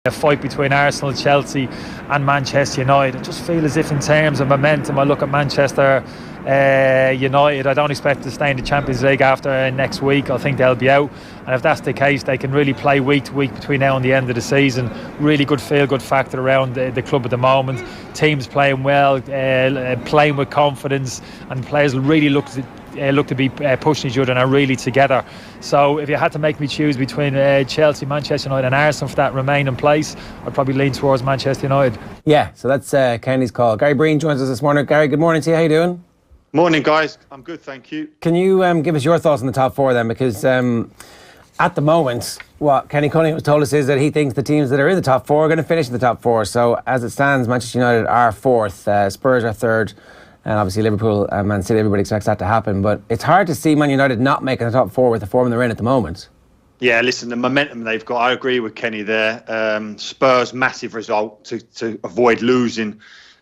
A fight between Arsenal, Chelsea and Manchester United. I just feel as if in terms of momentum, I look at Manchester United, I don't expect to stay in the Champions League after next week. I think they'll be out, and if that's the case, they can really play week to week between now and the end of the season. Really good feel-good factor around the club at the moment. Teams playing well, playing with confidence, and players really look to be pushing each other and are really together. So if you had to make me choose between Chelsea, Manchester United and Arsenal for that remaining place, I'd probably lean towards Manchester United. Yeah, so that's Kenny's call. Gary Breen joins us this morning. Gary, good morning to you. How you doing? Morning, guys. I'm good, thank you. Can you give us your thoughts on the top four then? Because at the moment, what Kenny Cunningham has told us is that he thinks the teams that are in the top four are going to finish in the top four. So as it stands, Manchester United are fourth, Spurs are third, and obviously Liverpool and Man City, everybody expects that to happen. But it's hard to see Man United not making the top four with the form they're in at the moment. Yeah, listen, the momentum they've got, I agree with Kenny there. Spurs, massive result to avoid losing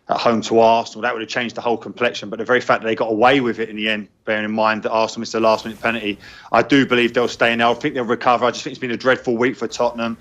at home to Arsenal. That would have changed the whole complexion. But the very fact that they got away with it in the end, bearing in mind that Arsenal missed the last-minute penalty, I do believe they'll stay in there. I think they'll recover. I just think it's been a dreadful week for Tottenham.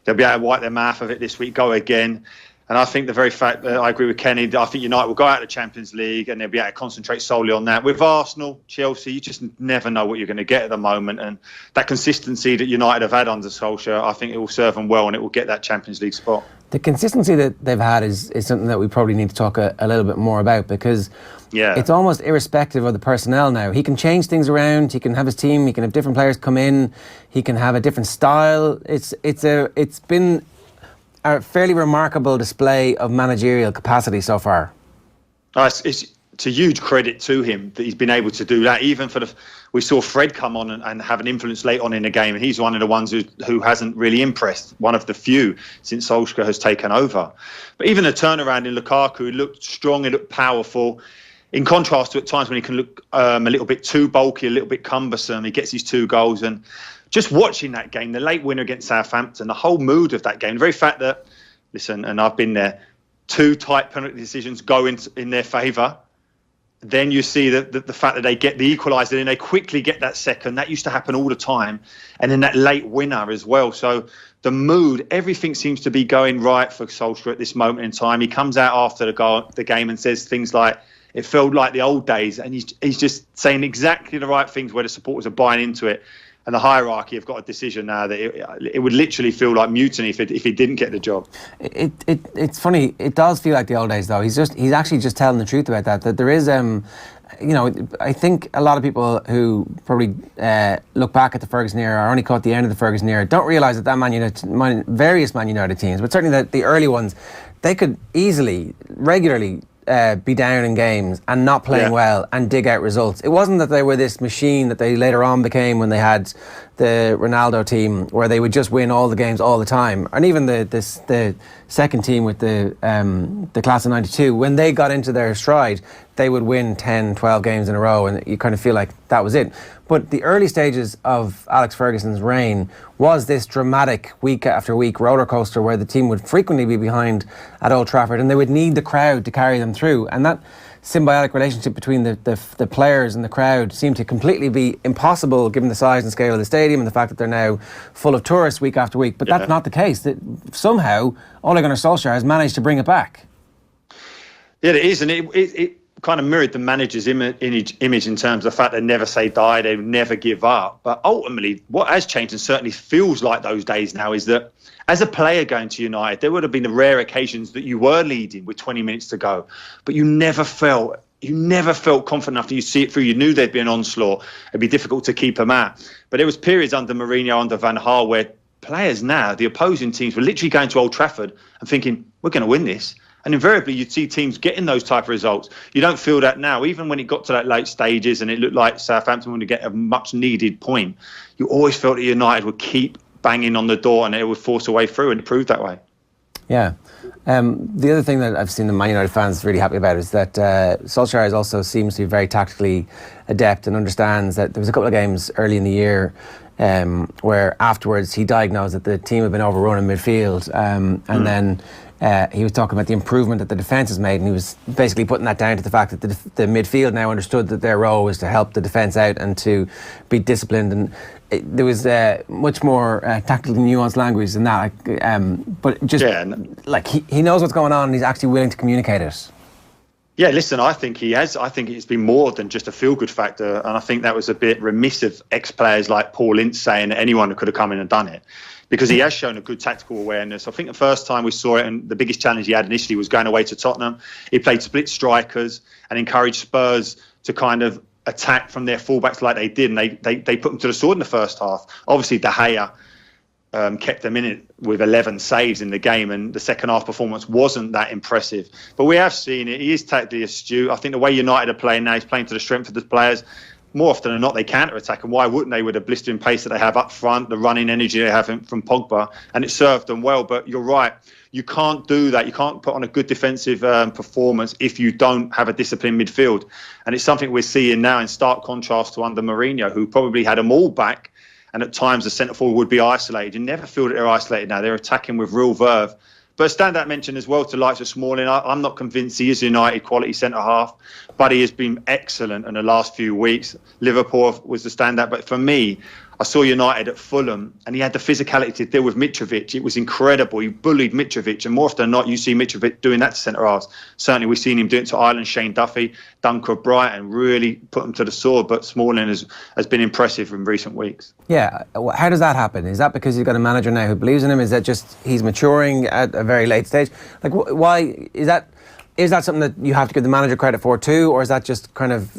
They'll be able to wipe their mouth of it this week, go again. And I think the very fact that I agree with Kenny, I think United will go out of the Champions League and they'll be able to concentrate solely on that. With Arsenal, Chelsea, you just never know what you're going to get at the moment. And that consistency that United have had under Solskjaer, I think it will serve them well and it will get that Champions League spot. The consistency that they've had is something that we probably need to talk a little bit more about, because it's almost irrespective of the personnel now. He can change things around, he can have his team, he can have different players come in, he can have a different style. It's been a fairly remarkable display of managerial capacity so far. It's a huge credit to him that he's been able to do that. Even we saw Fred come on and have an influence late on in the game, and he's one of the ones who hasn't really impressed, one of the few since Solskjaer has taken over. But even the turnaround in Lukaku, he looked strong, he looked powerful. In contrast to at times when he can look a little bit too bulky, a little bit cumbersome, he gets his 2 goals. And just watching that game, the late winner against Southampton, the whole mood of that game, the very fact that, listen, and I've been there, 2 tight penalty decisions go in their favour. Then you see the fact that they get the equaliser and they quickly get that second. That used to happen all the time. And then that late winner as well. So the mood, everything seems to be going right for Solskjaer at this moment in time. He comes out after the game and says things like, it felt like the old days. And he's just saying exactly the right things where the supporters are buying into it. And the hierarchy have got a decision now that it would literally feel like mutiny if he didn't get the job. It's funny. It does feel like the old days, though. He's actually just telling the truth about that. That there is, I think a lot of people who probably look back at the Ferguson era or only caught the end of the Ferguson era don't realise that various Man United teams, but certainly the early ones, they could easily, regularly be down in games and not playing well and dig out results. It wasn't that they were this machine that they later on became when they had the Ronaldo team, where they would just win all the games all the time. And even the second team with the class of 92, when they got into their stride, they would win 10, 12 games in a row, and you kind of feel like that was it. But the early stages of Alex Ferguson's reign was this dramatic week after week roller coaster where the team would frequently be behind at Old Trafford and they would need the crowd to carry them through. And that symbiotic relationship between the players and the crowd seemed to completely be impossible given the size and scale of the stadium and the fact that they're now full of tourists week after week. But that's not the case. That somehow Ole Gunnar Solskjaer has managed to bring it back. Yeah, it is, and it kind of mirrored the manager's image in terms of the fact they never say die, they never give up. But ultimately, what has changed and certainly feels like those days now is that as a player going to United, there would have been the rare occasions that you were leading with 20 minutes to go, but you never felt confident enough that you see it through. You knew there'd be an onslaught. It'd be difficult to keep them out. But there was periods under Mourinho, under Van Gaal, where players now, the opposing teams, were literally going to Old Trafford and thinking, we're going to win this. And invariably, you'd see teams getting those type of results. You don't feel that now. Even when it got to that late stages and it looked like Southampton would get a much-needed point, you always felt that United would keep banging on the door and it would force a way through, and it proved that way. Yeah. The other thing that I've seen the Man United fans really happy about is that Solskjaer also seems to be very tactically adept and understands that there was a couple of games early in the year where afterwards he diagnosed that the team had been overrun in midfield, and then he was talking about the improvement that the defence has made, and he was basically putting that down to the fact that the midfield now understood that their role was to help the defence out and to be disciplined, and there was much more tactical nuanced language than that, but just like he knows what's going on and he's actually willing to communicate it. Yeah, listen, I think he has. I think it's been more than just a feel-good factor, and I think that was a bit remiss of ex-players like Paul Ince saying that anyone could have come in and done it, because he has shown a good tactical awareness. I think the first time we saw it, and the biggest challenge he had initially was going away to Tottenham, he played split strikers and encouraged Spurs to kind of attack from their fullbacks like they did, and they put them to the sword in the first half. Obviously, De Gea kept them in it with 11 saves in the game, and the second half performance wasn't that impressive. But we have seen it. He is tactically astute. I think the way United are playing now, he's playing to the strength of the players. More often than not, they counter-attack, and why wouldn't they, with the blistering pace that they have up front, the running energy they have from Pogba, and it served them well. But you're right, you can't do that. You can't put on a good defensive performance if you don't have a disciplined midfield. And it's something we're seeing now in stark contrast to under Mourinho, who probably had them all back, and at times the centre forward would be isolated. You never feel that they're isolated now. They're attacking with real verve. But a standout mention as well to likes of Smalling. I'm not convinced he is a United quality centre half, but he has been excellent in the last few weeks. Liverpool was the standout, but for me, I saw United at Fulham, and he had the physicality to deal with Mitrovic. It was incredible. He bullied Mitrovic, and more often than not, you see Mitrovic doing that to centre halves. Certainly, we've seen him do it to Ireland, Shane Duffy, Dunker of Brighton, really put him to the sword. But Smalling has been impressive in recent weeks. Yeah, how does that happen? Is that because he's got a manager now who believes in him? Is that just he's maturing at a very late stage? Like, why is that? Is that something that you have to give the manager credit for too, or is that just kind of,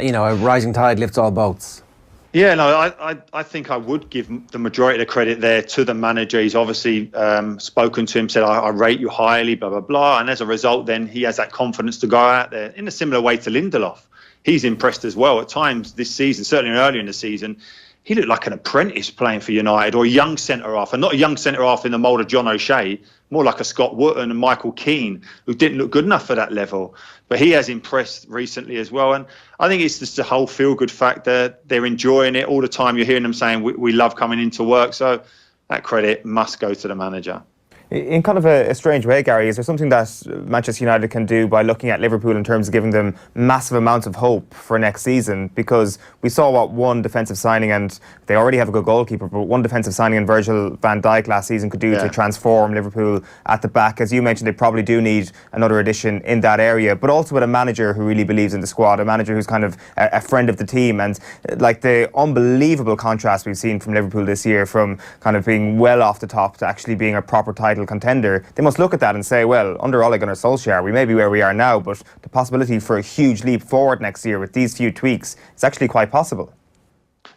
a rising tide lifts all boats? Yeah, no, I think I would give the majority of the credit there to the manager. He's obviously spoken to him, said, I rate you highly, blah, blah, blah. And as a result, then he has that confidence to go out there in a similar way to Lindelof. He's impressed as well at times this season, certainly earlier in the season. He looked like an apprentice playing for United, or a young centre-half, and not a young centre-half in the mould of John O'Shea, more like a Scott Wootton and Michael Keane, who didn't look good enough for that level. But he has impressed recently as well. And I think it's just the whole feel-good factor. They're enjoying it all the time. You're hearing them saying, we love coming into work. So that credit must go to the manager. In kind of a strange way, Gary, is there something that Manchester United can do by looking at Liverpool in terms of giving them massive amounts of hope for next season? Because we saw what one defensive signing, and they already have a good goalkeeper, but one defensive signing in Virgil van Dijk last season could do to transform Liverpool at the back. As you mentioned, they probably do need another addition in that area, but also with a manager who really believes in the squad, a manager who's kind of a friend of the team. And like the unbelievable contrast we've seen from Liverpool this year, from kind of being well off the top to actually being a proper title contender, they must look at that and say, well, under Ole Gunnar Solskjaer, we may be where we are now, but the possibility for a huge leap forward next year with these few tweaks is actually quite possible.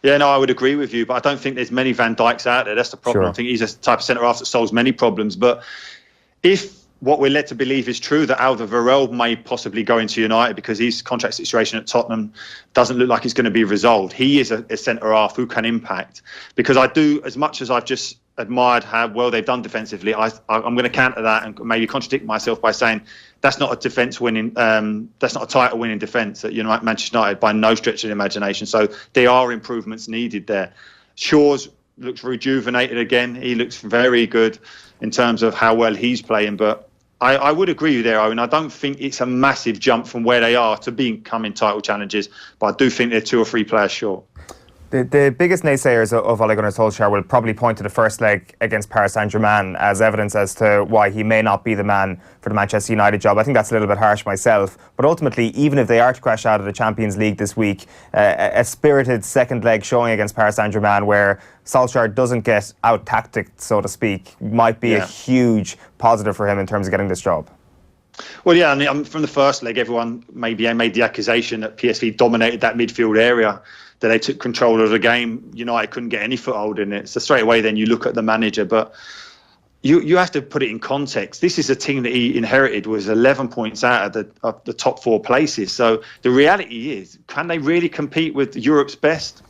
Yeah, no, I would agree with you, but I don't think there's many Van Dijks out there. That's the problem. Sure. I think he's a type of centre-half that solves many problems. But if what we're led to believe is true, that Alderweireld may possibly go into United because his contract situation at Tottenham doesn't look like it's going to be resolved, he is a centre-half who can impact. Because I do, as much as I've just admired how well they've done defensively, I'm going to counter that and maybe contradict myself by saying that's not a that's not a title-winning defence at Manchester United by no stretch of the imagination. So there are improvements needed there. Shaw's looks rejuvenated again. He looks very good in terms of how well he's playing. But I would agree with you there, Owen. I don't think it's a massive jump from where they are to becoming title challengers, but I do think they're 2 or 3 players short. The biggest naysayers of Ole Gunnar Solskjaer will probably point to the first leg against Paris Saint-Germain as evidence as to why he may not be the man for the Manchester United job. I think that's a little bit harsh myself. But ultimately, even if they are to crash out of the Champions League this week, a spirited second leg showing against Paris Saint-Germain where Solskjaer doesn't get out-tacticked, so to speak, might be a huge positive for him in terms of getting this job. Well, yeah, and from the first leg, everyone maybe made the accusation that PSV dominated that midfield area, that they took control of the game. United couldn't get any foothold in it. So straight away then you look at the manager. But you have to put it in context. This is a team that he inherited was 11 points out of the top 4 places. So the reality is, can they really compete with Europe's best?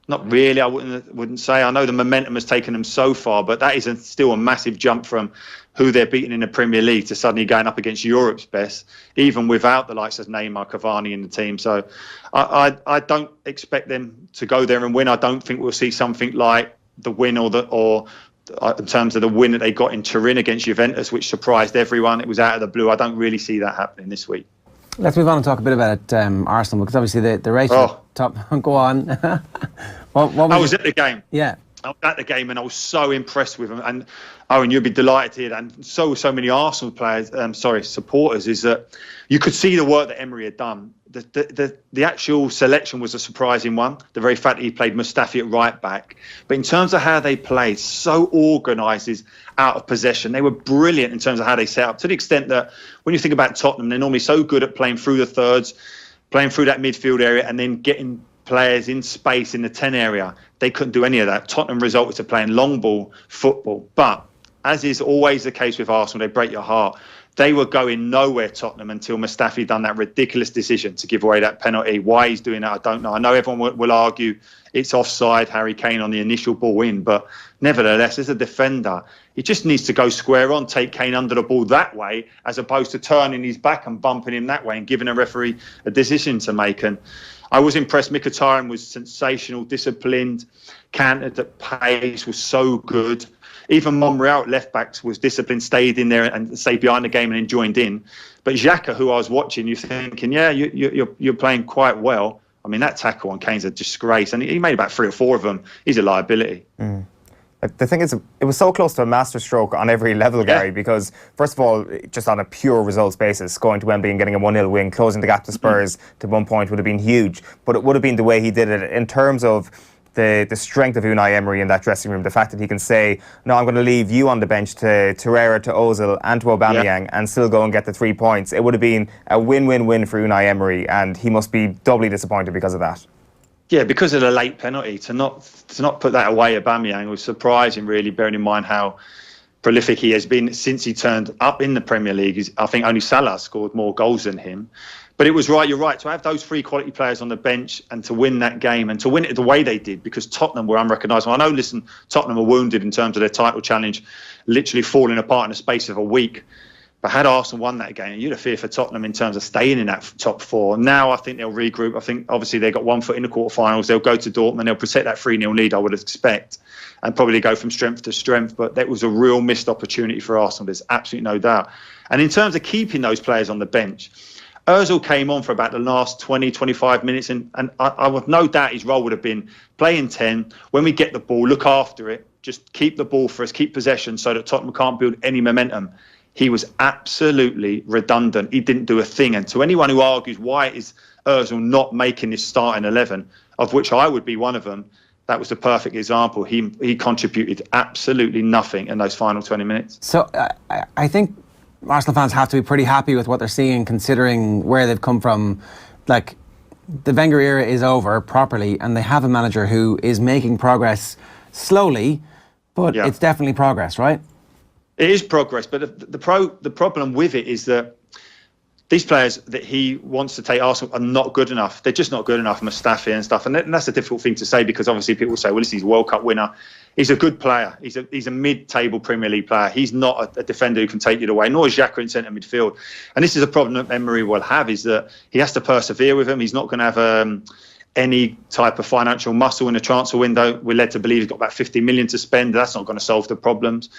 Not really, I wouldn't say. I know the momentum has taken them so far, but that is still a massive jump from who they're beating in the Premier League to suddenly going up against Europe's best, even without the likes of Neymar, Cavani in the team. So I don't expect them to go there and win. I don't think we'll see something like the win or in terms of the win that they got in Turin against Juventus, which surprised everyone. It was out of the blue. I don't really see that happening this week. Let's move on and talk a bit about Arsenal, because obviously the race to the top. Go on. I was at the game. Yeah. I was at the game and I was so impressed with them. And Owen, you'll be delighted to hear that. And so many Arsenal supporters, is that you could see the work that Emery had done. The actual selection was a surprising one. The very fact that he played Mustafi at right back. But in terms of how they played, so organised out of possession. They were brilliant in terms of how they set up, to the extent that when you think about Tottenham, they're normally so good at playing through the thirds, playing through that midfield area and then getting players in space in the 10 area. They couldn't do any of that. Tottenham resorted to playing long ball football. But as is always the case with Arsenal, they break your heart. They were going nowhere, Tottenham, until Mustafi done that ridiculous decision to give away that penalty. Why he's doing that, I don't know. I know everyone will argue it's offside, Harry Kane on the initial ball in, but nevertheless, as a defender, he just needs to go square on, take Kane under the ball that way, as opposed to turning his back and bumping him that way and giving a referee a decision to make. And I was impressed. Mkhitaryan was sensational, disciplined, cantered at pace, was so good. Even Monreal at left backs was disciplined, stayed in there and stayed behind the game and then joined in. But Xhaka, who I was watching, you're thinking, yeah, you're playing quite well. I mean, that tackle on Kane's a disgrace, and he made about 3 or 4 of them. He's a liability. Mm. The thing is, it was so close to a masterstroke on every level, Gary, because, first of all, just on a pure results basis, going to Wembley and getting a 1-0 win, closing the gap to Spurs to 1 point would have been huge. But it would have been the way he did it in terms of the strength of Unai Emery in that dressing room, the fact that he can say, no, I'm going to leave you on the bench to Torreira, to Ozil and to Aubameyang and still go and get the 3 points. It would have been a win-win-win for Unai Emery, and he must be doubly disappointed because of that. Yeah, because of the late penalty, to not put that away, Aubameyang, was surprising, really, bearing in mind how prolific he has been since he turned up in the Premier League. I think only Salah scored more goals than him. But it was right, you're right, to have those 3 quality players on the bench and to win that game and to win it the way they did, because Tottenham were unrecognisable. I know, listen, Tottenham were wounded in terms of their title challenge, literally falling apart in the space of a week. But had Arsenal won that game, you'd have feared for Tottenham in terms of staying in that top 4. Now I think they'll regroup. I think obviously they've got 1 foot in the quarterfinals. They'll go to Dortmund. They'll protect that 3-0 lead, I would expect, and probably go from strength to strength. But that was a real missed opportunity for Arsenal. There's absolutely no doubt. And in terms of keeping those players on the bench, Ozil came on for about the last 20, 25 minutes, and I have no doubt his role would have been playing 10. When we get the ball, look after it, just keep the ball for us, keep possession so that Tottenham can't build any momentum. He was absolutely redundant. He didn't do a thing. And to anyone who argues why is Ozil not making this starting 11, of which I would be one of them, that was the perfect example. He contributed absolutely nothing in those final 20 minutes. So I think Arsenal fans have to be pretty happy with what they're seeing, considering where they've come from. Like, the Wenger era is over properly, and they have a manager who is making progress slowly, but it's definitely progress, right? It is progress, but the problem with it is that these players that he wants to take Arsenal are not good enough. They're just not good enough, Mustafi and stuff. And that's a difficult thing to say, because obviously people say, well, listen, he's a World Cup winner. He's a good player. He's a mid-table Premier League player. He's not a defender who can take it away, nor is Xhaka in centre midfield. And this is a problem that Emery will have, is that he has to persevere with him. He's not going to have any type of financial muscle in the transfer window. We're led to believe he's got about 50 million to spend. That's not going to solve the problems.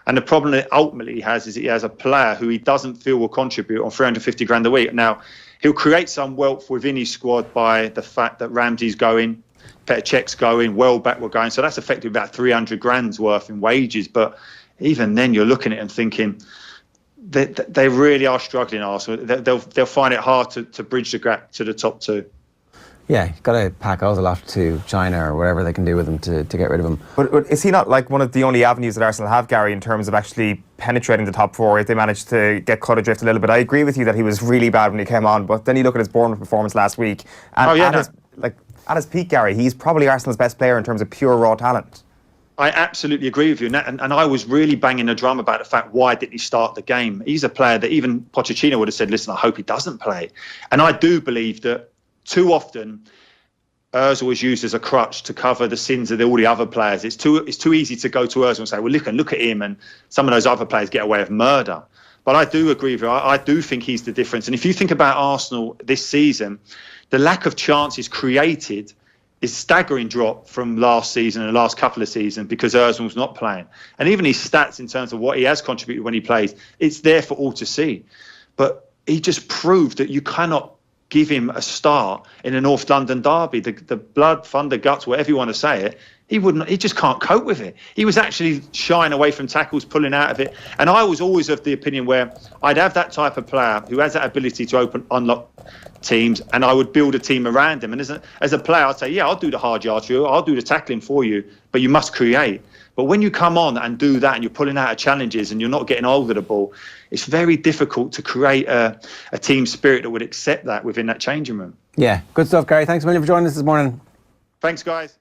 And the problem that ultimately he has is that he has a player who he doesn't feel will contribute on 350 grand a week. Now, he'll create some wealth within his squad by the fact that Ramsey's going, Petr Cech's going, Welbeck will going. So that's effectively about 300 grand's worth in wages. But even then, you're looking at it and thinking they really are struggling, Arsenal. They'll find it hard to bridge the gap to the top 2. Yeah, you've got to pack Ozil off to China or whatever they can do with him to get rid of him. But is he not like one of the only avenues that Arsenal have, Gary, in terms of actually penetrating the top 4 if they manage to get cut adrift a little bit? I agree with you that he was really bad when he came on, but then you look at his Bournemouth performance last week, and at his peak, Gary, he's probably Arsenal's best player in terms of pure raw talent. I absolutely agree with you. And I was really banging the drum about the fact, why didn't he start the game? He's a player that even Pochettino would have said, listen, I hope he doesn't play. And I do believe that too often Ozil was used as a crutch to cover the sins of all the other players. It's too easy to go to Ozil and say, well, look at him, and some of those other players get away with murder. But I do agree with you. I do think he's the difference. And if you think about Arsenal this season, the lack of chances created is staggering drop from last season and the last couple of seasons because Ozil's not playing. And even his stats in terms of what he has contributed when he plays, it's there for all to see. But he just proved that you cannot give him a start in a North London derby. The blood, thunder, guts, whatever you want to say it, he just can't cope with it. He was actually shying away from tackles, pulling out of it. And I was always of the opinion where I'd have that type of player who has that ability to unlock teams, and I would build a team around him. And as a player, I'd say, yeah, I'll do the hard yards for you, I'll do the tackling for you, but you must create. But when you come on and do that and you're pulling out of challenges and you're not getting hold of the ball, it's very difficult to create a team spirit that would accept that within that changing room. Yeah, good stuff, Gary. Thanks a million for joining us this morning. Thanks, guys.